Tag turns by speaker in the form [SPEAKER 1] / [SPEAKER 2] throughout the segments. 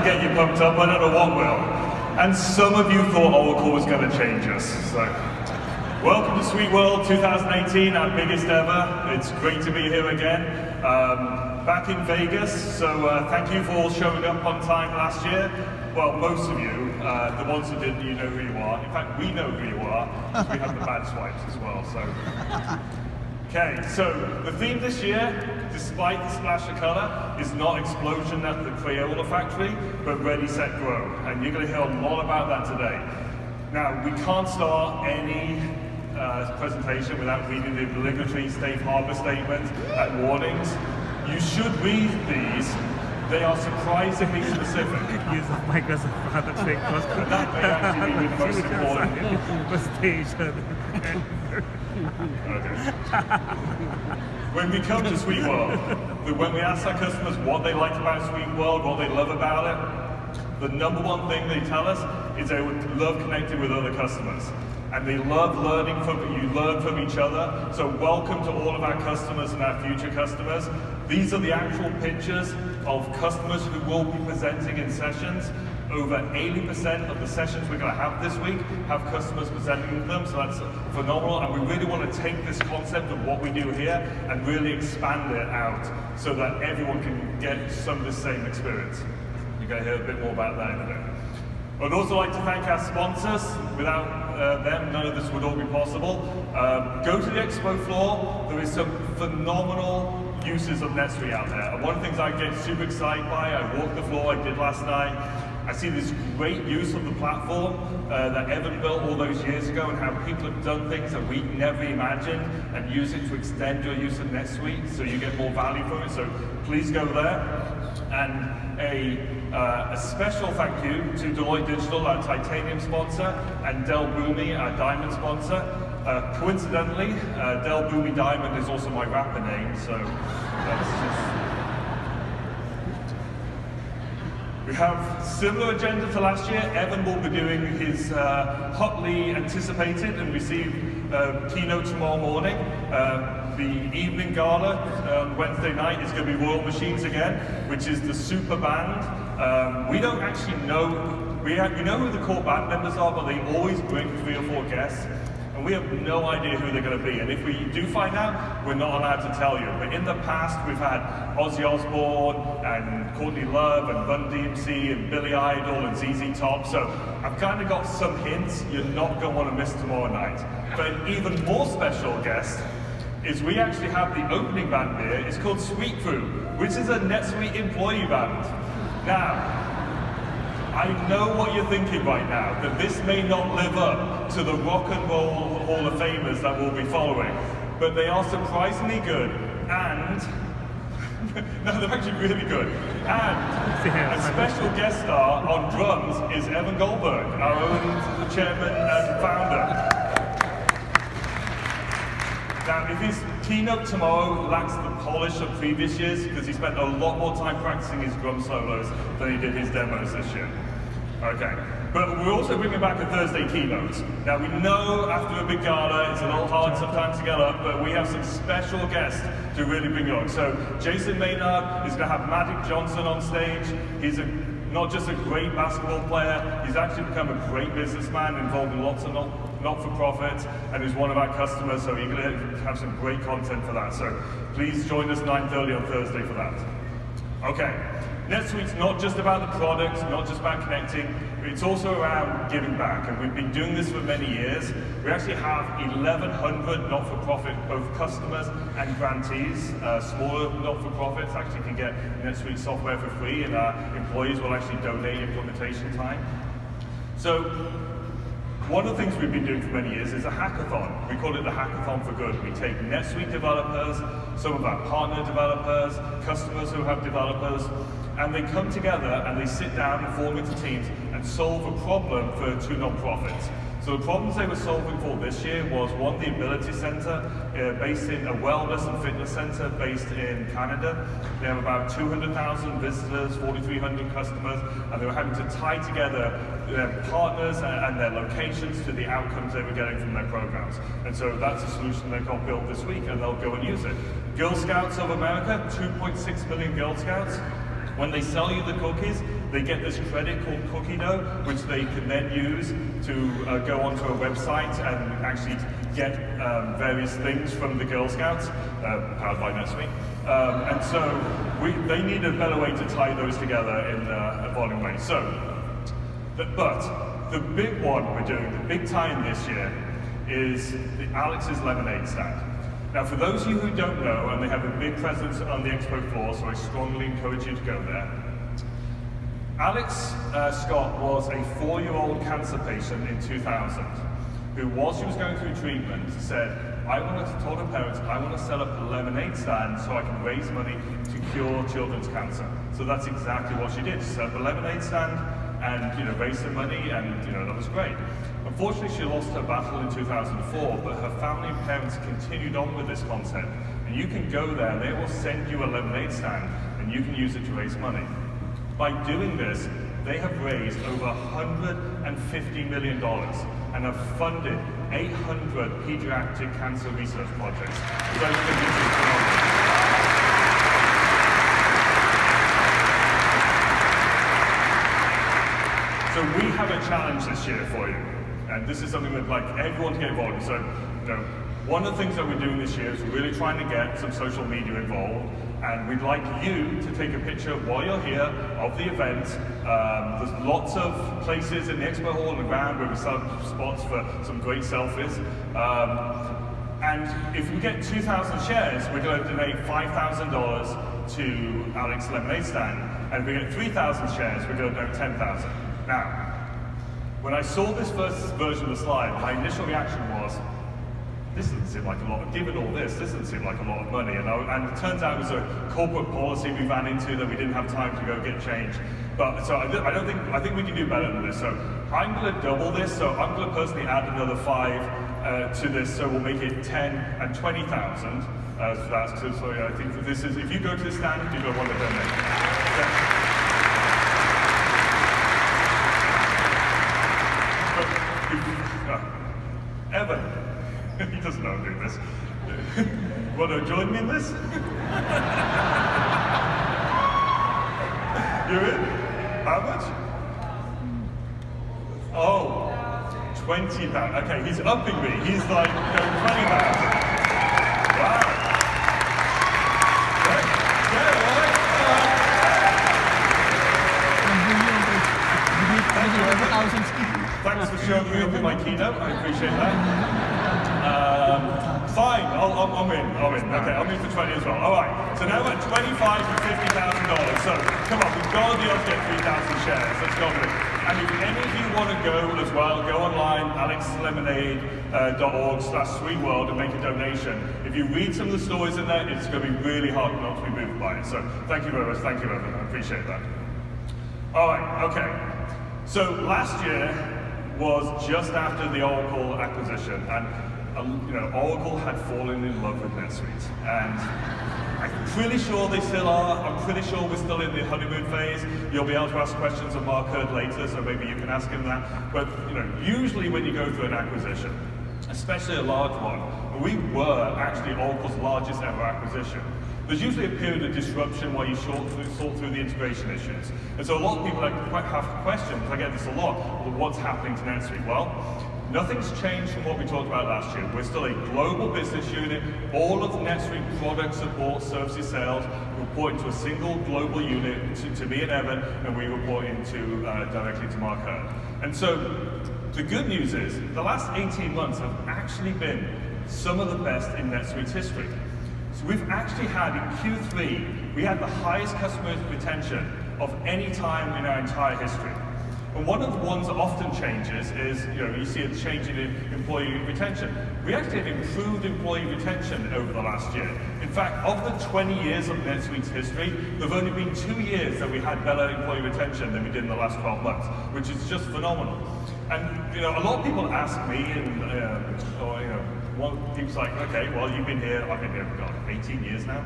[SPEAKER 1] doesn't get you pumped up, I don't know what will. And some of you thought Oracle was going to change us. So, welcome to SuiteWorld 2018, our biggest ever. It's great to be here again. Back in Vegas, so thank you for all showing up on time last year. Well, most of you, the ones who didn't, you know who you are. In fact, we know who you are, because we have the badge swipes as well. So, okay, so the theme this year, despite the splash of color, is not explosion at the Crayola factory, but ready, set, grow. And you're going to hear a lot about that today. Now, we can't start any presentation without reading the obligatory safe harbor statement and warnings. You should read these. They are surprisingly specific.
[SPEAKER 2] Use of Microsoft for the trick.
[SPEAKER 1] That may actually be the most important. Okay. When we come to SuiteWorld, when we ask our customers what they like about SuiteWorld, what they love about it, the number one thing they tell us is they would love connecting with other customers. And they love learning from you, learn from each other. So welcome to all of our customers and our future customers. These are the actual pictures of customers who will be presenting in sessions. Over 80% of the sessions we're going to have this week have customers presenting them, so that's phenomenal. And we really want to take this concept of what we do here and really expand it out so that everyone can get some of the same experience. You're going to hear a bit more about that in a bit. I'd also like to thank our sponsors. Without them, none of this would all be possible. Go to the expo floor. There is some phenomenal uses of NetSuite out there. And one of the things I get super excited by, I walked the floor, I did last night, I see this great use of the platform that Evan built all those years ago and how people have done things that we never imagined and use it to extend your use of NetSuite so you get more value from it. So please go there. And a special thank you to Deloitte Digital, our Titanium sponsor, and Del Boomi, our Diamond sponsor. Coincidentally, Del Boomi Diamond is also my rapper name, so that's just... We have similar agenda to last year. Evan will be doing his hotly anticipated and received keynote tomorrow morning. The evening gala on Wednesday night is going to be Royal Machines again, which is the super band. We don't actually know, we know who the core band members are, but they always bring 3 or 4 guests. And we have no idea who they're going to be. And if we do find out, we're not allowed to tell you. But in the past, we've had Ozzy Osbourne and Courtney Love and Run DMC and Billy Idol and ZZ Top. So I've kind of got some hints you're not going to want to miss tomorrow night. But an even more special guest is we actually have the opening band here. It's called Sweet Crew, which is a NetSuite employee band. Now, I know what you're thinking right now, that this may not live up to the Rock and Roll Hall of Famers that we'll be following, but they are surprisingly good, and no, they're actually really good. And a special guest star on drums is Evan Goldberg, our own chairman and founder. Now, if his keynote tomorrow lacks the polish of previous years, because he spent a lot more time practicing his drum solos than he did his demos this year. Okay, but we're also bringing back a Thursday keynote. Now, we know after a big gala, it's a little hard sometimes to get up, but we have some special guests to really bring it on. So, Jason Maynard is going to have Magic Johnson on stage. He's not just a great basketball player, he's actually become a great businessman involved in lots of not-for-profits, and is one of our customers, so you're going to have some great content for that. So please join us 9:30 on Thursday for that. Okay, NetSuite's not just about the product, not just about connecting, but it's also around giving back, and we've been doing this for many years. We actually have 1,100 not-for-profit, both customers and grantees. Smaller not-for-profits actually can get NetSuite software for free, and our employees will actually donate implementation time. So, one of the things we've been doing for many years is a hackathon. We call it the Hackathon for Good. We take NetSuite developers, some of our partner developers, customers who have developers, and they come together and they sit down and form into teams and solve a problem for 2 nonprofits. So the problems they were solving for this year was, one, the Ability Center, based in a wellness and fitness center based in Canada. They have about 200,000 visitors, 4,300 customers, and they were having to tie together their partners and their locations to the outcomes they were getting from their programs. And so that's a solution they got built this week, and they'll go and use it. Girl Scouts of America, 2.6 million Girl Scouts. When they sell you the cookies, they get this credit called cookie dough, which they can then use to go onto a website and actually get various things from the Girl Scouts, powered by NetSuite. And so they need a better way to tie those together in a volume way. But the big one we're doing, the big tie-in this year, is Alex's lemonade stand. Now, for those of you who don't know, and they have a big presence on the expo floor, so I strongly encourage you to go there. Alex Scott was a 4-year-old cancer patient in 2000, who, while she was going through treatment, said, I want to tell her parents, I want to set up a lemonade stand so I can raise money to cure children's cancer. So that's exactly what she did. She set up a lemonade stand and raised some money, and that was great. Unfortunately, she lost her battle in 2004, but her family and parents continued on with this concept. And you can go there, and they will send you a lemonade stand, and you can use it to raise money. By doing this, they have raised over $150 million and have funded 800 pediatric cancer research projects. So we have a challenge this year for you. And this is something we'd like everyone to get involved in. So, one of the things that we're doing this year is we're really trying to get some social media involved, and we'd like you to take a picture while you're here of the event. There's lots of places in the expo hall and around where we set up spots for some great selfies. And if we get 2,000 shares, we're going to donate $5,000 to Alex Lemonade Stand. And if we get 3,000 shares, we're going to donate $10,000. Now, when I saw this first version of the slide, my initial reaction was, this doesn't seem like a lot, given all this doesn't seem like a lot of money. And it turns out it was a corporate policy we ran into that we didn't have time to go get changed. But so I think we can do better than this. So I'm going to double this. So I'm going to personally add another 5 to this. So we'll make it 10 and 20,000. So I think that this is, if you go to the stand, you're going to want to donate. Evan, he doesn't know I'm doing this. Want to join me in this? You're in? How much? Oh, 20,000. Okay, he's upping me. He's like 20,000. Wow. Thanks for showing me up in my keynote. I appreciate that. Fine, I'm in. Okay, I'm in for 20 as well. All right. So now we're at $25,000 and $50,000. So come on, we've got to be able to get 3,000 shares. Let's go with it. And if any of you want to go as well, go online, alexlemonade.org/SuiteWorld and make a donation. If you read some of the stories in there, it's going to be really hard not to be moved by it. So thank you very much. Thank you, Evan. I appreciate that. All right. Okay. So last year was just after the Oracle acquisition, and Oracle had fallen in love with NetSuite, and I'm pretty sure they still are. I'm pretty sure we're still in the honeymoon phase. You'll be able to ask questions of Mark Hurd later, so maybe you can ask him that. But usually when you go through an acquisition, especially a large one, we were actually Oracle's largest ever acquisition. There's usually a period of disruption while you sort through the integration issues. And so a lot of people have questions, I get this a lot, what's happening to NetSuite? Well, nothing's changed from what we talked about last year. We're still a global business unit. All of the NetSuite product support, services, sales report into a single global unit to me and Evan, and we report into directly to Mark Hurd. And so the good news is the last 18 months have actually been some of the best in NetSuite's history. So we've actually had, in Q3, we had the highest customer retention of any time in our entire history. And one of the ones that often changes is, you see a change in employee retention. We actually had improved employee retention over the last year. In fact, of the 20 years of NetSuite's history, there have only been 2 years that we had better employee retention than we did in the last 12 months, which is just phenomenal. And a lot of people ask me, people's like, okay, well, you've been here, I've been here for 18 years now.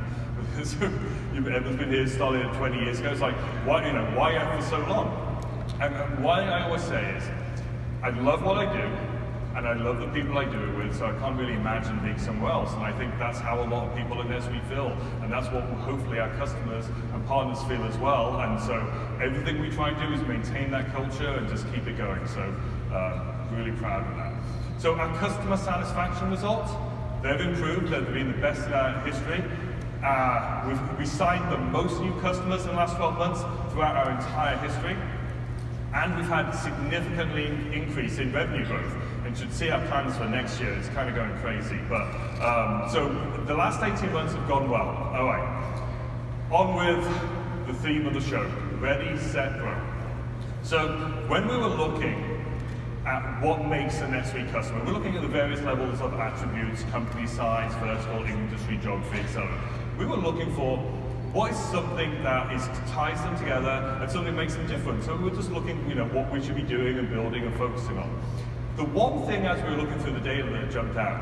[SPEAKER 1] So Evan's been here, started 20 years ago. It's like, why for so long? And why I always say is, I love what I do, and I love the people I do it with, so I can't really imagine being somewhere else. And I think that's how a lot of people at NetSuite feel, and that's what hopefully our customers and partners feel as well. And so everything we try and do is maintain that culture and just keep it going. So really proud of that. So our customer satisfaction results, they've improved. They've been the best in our history. We signed the most new customers in the last 12 months throughout our entire history. And we've had significantly increase in revenue growth. And you should see our plans for next year. It's kind of going crazy. But so the last 18 months have gone well. All right. On with the theme of the show, ready, set, grow. So when we were looking at what makes a NetSuite customer, we're looking at the various levels of attributes, company size, vertical, industry, geography, etc. We were looking for what is something that ties them together and something that makes them different. So we're just looking, what we should be doing and building and focusing on. The one thing as we were looking through the data that jumped out,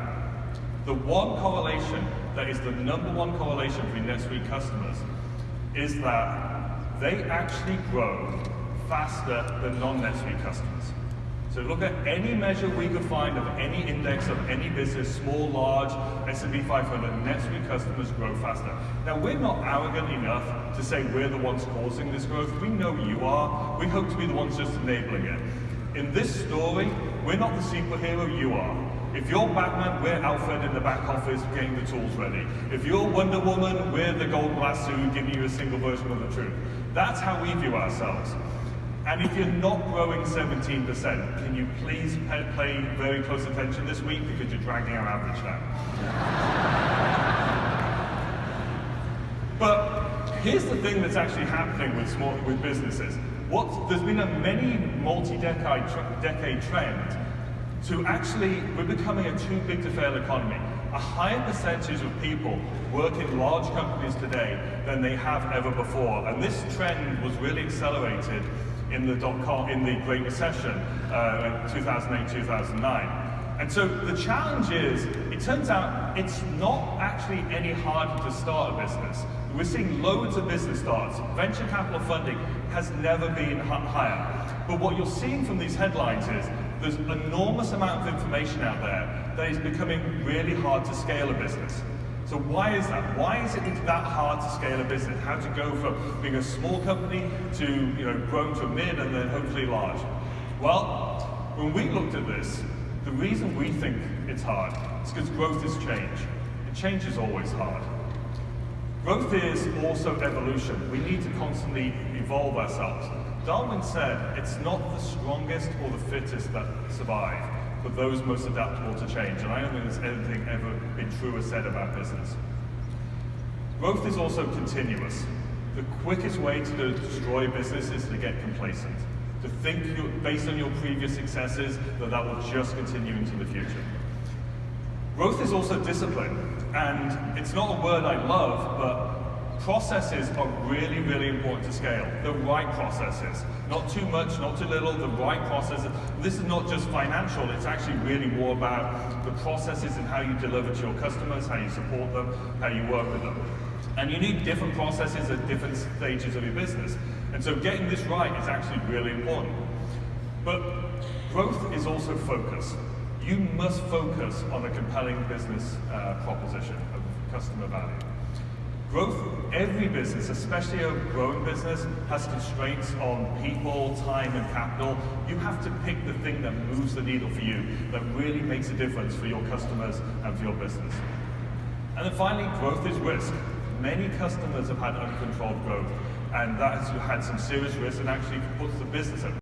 [SPEAKER 1] the one correlation that is the #1 correlation for NetSuite customers is that they actually grow faster than non-NetSuite customers. So look at any measure we could find of any index of any business, small, large, S&P 500, NetSuite customers grow faster. Now, we're not arrogant enough to say we're the ones causing this growth. We know you are. We hope to be the ones just enabling it. In this story, we're not the superhero, you are. If you're Batman, we're Alfred in the back office getting the tools ready. If you're Wonder Woman, we're the gold glass suit giving you a single version of the truth. That's how we view ourselves. And if you're not growing 17%, can you please pay very close attention this week because you're dragging our average down. But here's the thing that's actually happening with businesses. There's been a many multi-decade trend to actually, we're becoming a too big to fail economy. A higher percentage of people work in large companies today than they have ever before. And this trend was really accelerated in the Great Recession in 2008, 2009. And so the challenge is, it turns out it's not actually any harder to start a business. We're seeing loads of business starts. Venture capital funding has never been higher. But what you're seeing from these headlines is there's an enormous amount of information out there that is becoming really hard to scale a business. So why is that? Why is it that hard to scale a business? How to go from being a small company to growing to a mid and then hopefully large? Well, when we looked at this, the reason we think it's hard is because growth is change. And change is always hard. Growth is also evolution. We need to constantly evolve ourselves. Darwin said it's not the strongest or the fittest that survive, but those most adaptable to change. And I don't think there's anything ever been truer said about business. Growth is also continuous. The quickest way to destroy a business is to get complacent, to think based on your previous successes that will just continue into the future. Growth is also discipline, and it's not a word I love, but processes are really, really important to scale. The right processes. Not too much, not too little, the right processes. This is not just financial, it's actually really more about the processes and how you deliver to your customers, how you support them, how you work with them. And you need different processes at different stages of your business. And so getting this right is actually really important. But growth is also focus. You must focus on a compelling business proposition of customer value. Growth, every business, especially a growing business, has constraints on people, time, and capital. You have to pick the thing that moves the needle for you, that really makes a difference for your customers and for your business. And then finally, growth is risk. Many customers have had uncontrolled growth, and that has had some serious risk and actually puts the business at risk.